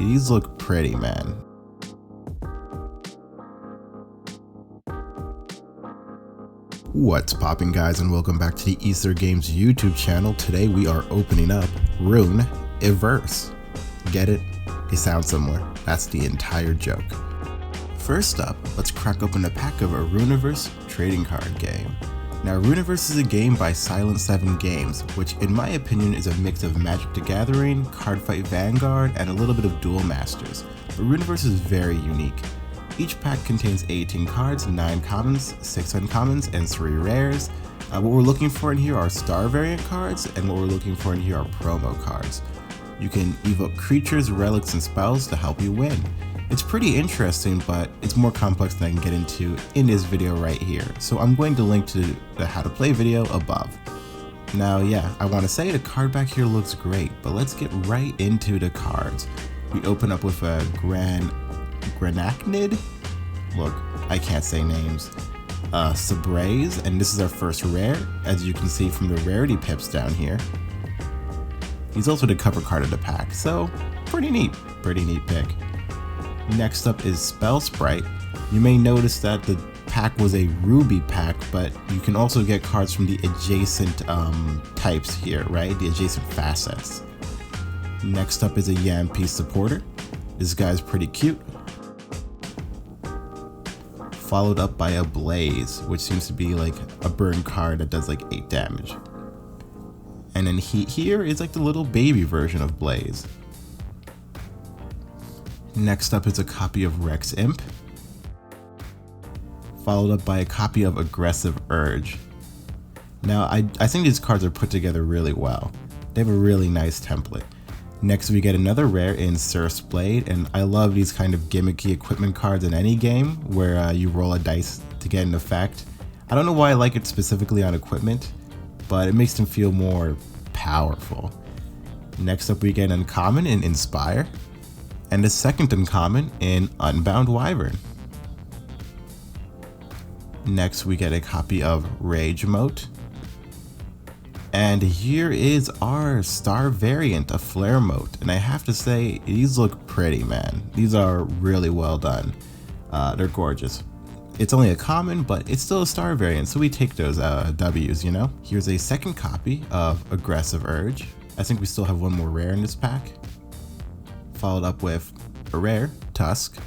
These look pretty, man. What's poppin', guys, and welcome back to the Aether Games YouTube channel. Today we are opening up Runiverse. Get it? They sound similar. That's the entire joke. First up, let's crack open a pack of a Runiverse trading card game. Now, Runiverse is a game by Silent 7 Games, which in my opinion is a mix of Magic the Gathering, Cardfight Vanguard, and a little bit of Duel Masters. But Runiverse is very unique. Each pack contains 18 cards, 9 commons, 6 uncommons, and 3 rares. What we're looking for in here are star variant cards, and what we're looking for in here are promo cards. You can evoke creatures, relics, and spells to help you win. It's pretty interesting, but it's more complex than I can get into in this video right here. So I'm going to link to the how to play video above. Now, yeah, I want to say the card back here looks great, but let's get right into the cards. We open up with a Granachnid? Look, I can't say names. Sabraze, and this is our first rare, as you can see from the rarity pips down here. He's also the cover card of the pack, so pretty neat pick. Next up is Spell Sprite. You may notice that the pack was a ruby pack, but you can also get cards from the adjacent types here, right? The adjacent facets. Next up is a Yampi supporter. This guy's pretty cute. Followed up by a Blaze, which seems to be like a burn card that does like 8 damage. And then here is like the little baby version of Blaze. Next up is a copy of Rex Imp. Followed up by a copy of Aggressive Urge. Now I think these cards are put together really well. They have a really nice template. Next we get another rare in Surf's Blade, and I love these kind of gimmicky equipment cards in any game where you roll a dice to get an effect. I don't know why I like it specifically on equipment, but it makes them feel more powerful. Next up we get an uncommon in Inspire, and a second uncommon in Unbound Wyvern. Next we get a copy of Rage Moat. And here is our star variant of Flare Moat, and I have to say, these look pretty, man. These are really well done. They're gorgeous. It's only a common, but it's still a star variant, so we take those W's, you know? Here's a second copy of Aggressive Urge. I think we still have one more rare in this pack. Followed up with a rare, Tusk.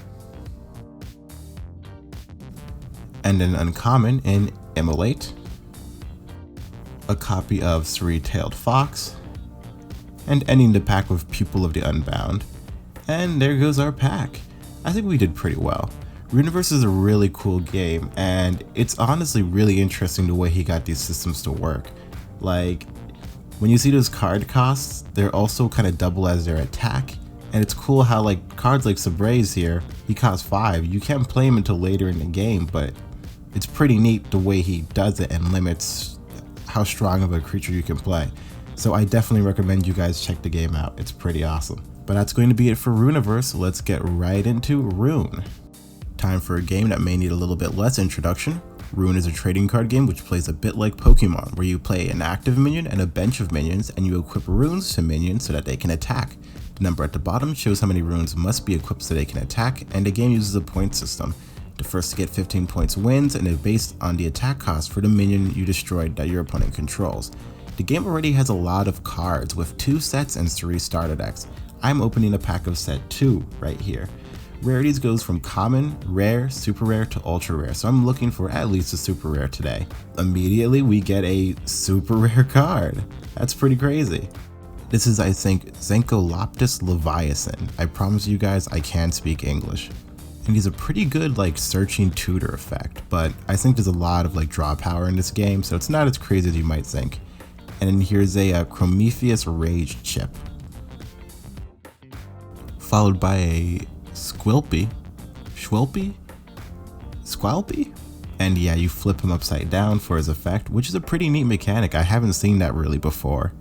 And an uncommon in Immolate. A copy of Three-Tailed Fox, and ending the pack with Pupil of the Unbound. And there goes our pack. I think we did pretty well. Runiverse is a really cool game, and it's honestly really interesting the way he got these systems to work. Like, when you see those card costs, they're also kind of double as their attack, and it's cool how like cards like Sabraze here, he costs 5. You can't play him until later in the game, but it's pretty neat the way he does it and limits how strong of a creature you can play. So I definitely recommend you guys check the game out. It's pretty awesome. But that's going to be it for Runiverse. Let's get right into Rune. Time for a game that may need a little bit less introduction. Rune is a trading card game which plays a bit like Pokemon, where you play an active minion and a bench of minions, and you equip runes to minions so that they can attack. The number at the bottom shows how many runes must be equipped so they can attack, and the game uses a point system. The first to get 15 points wins, and it's based on the attack cost for the minion you destroyed that your opponent controls. The game already has a lot of cards with 2 sets and 3 starter decks. I'm opening a pack of set 2 right here. Rarities goes from common, rare, super rare to ultra rare, so I'm looking for at least a super rare today. Immediately we get a super rare card. That's pretty crazy. This is, I think, Zenkoloptis Leviathan. I promise you guys I can speak English. And he's a pretty good like searching tutor effect, but I think there's a lot of like draw power in this game, so it's not as crazy as you might think. And then here's a Prometheus Rage chip. Followed by a Squilpy? And yeah, you flip him upside down for his effect, which is a pretty neat mechanic. I haven't seen that really before.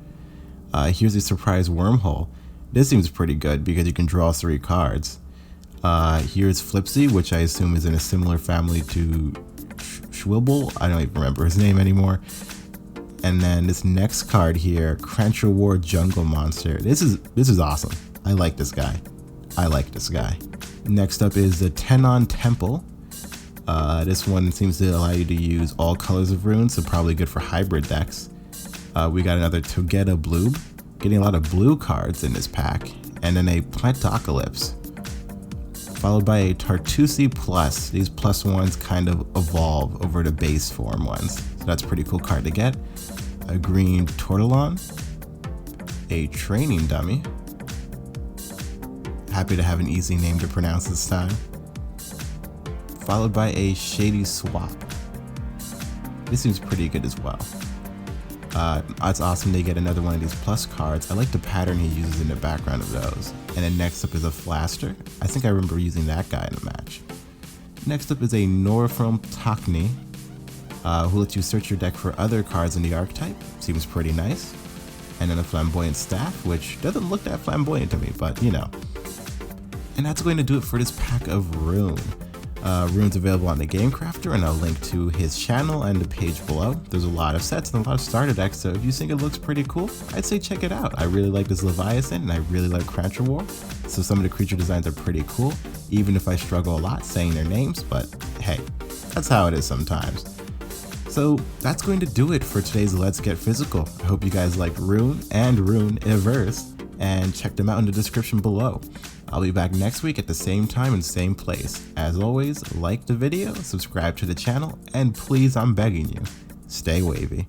Here's a Surprise Wormhole. This seems pretty good because you can draw 3 cards. Here's Flipsy, which I assume is in a similar family to Schwibble. I don't even remember his name anymore. And then this next card here, Cruncher War Jungle Monster. This is awesome. I like this guy. I like this guy. Next up is the Tenon Temple. This one seems to allow you to use all colors of runes, so probably good for hybrid decks. We got another Togeda Bloob, getting a lot of blue cards in this pack, and then a Plantocalypse, followed by a Tartusi Plus. These plus ones kind of evolve over the base form ones, so that's a pretty cool card to get. A green Tortolon, a Training Dummy, happy to have an easy name to pronounce this time, followed by a Shady Swap. This seems pretty good as well. It's awesome to get another one of these plus cards. I like the pattern he uses in the background of those. And then next up is a Flaster. I think I remember using that guy in a match. Next up is a Norfrom Takni, who lets you search your deck for other cards in the archetype. Seems pretty nice. And then a Flamboyant Staff, which doesn't look that flamboyant to me, but you know. And that's going to do it for this pack of Rune. Rune's available on the Game Crafter, and I'll link to his channel and the page below. There's a lot of sets and a lot of starter decks, so if you think it looks pretty cool, I'd say check it out. I really like this Leviathan, and I really like Cruncher War, so some of the creature designs are pretty cool, even if I struggle a lot saying their names, but hey, that's how it is sometimes. So that's going to do it for today's Let's Get Physical. I hope you guys liked Rune and Runiverse, and check them out in the description below. I'll be back next week at the same time and same place. As always, like the video, subscribe to the channel, and please, I'm begging you, stay wavy.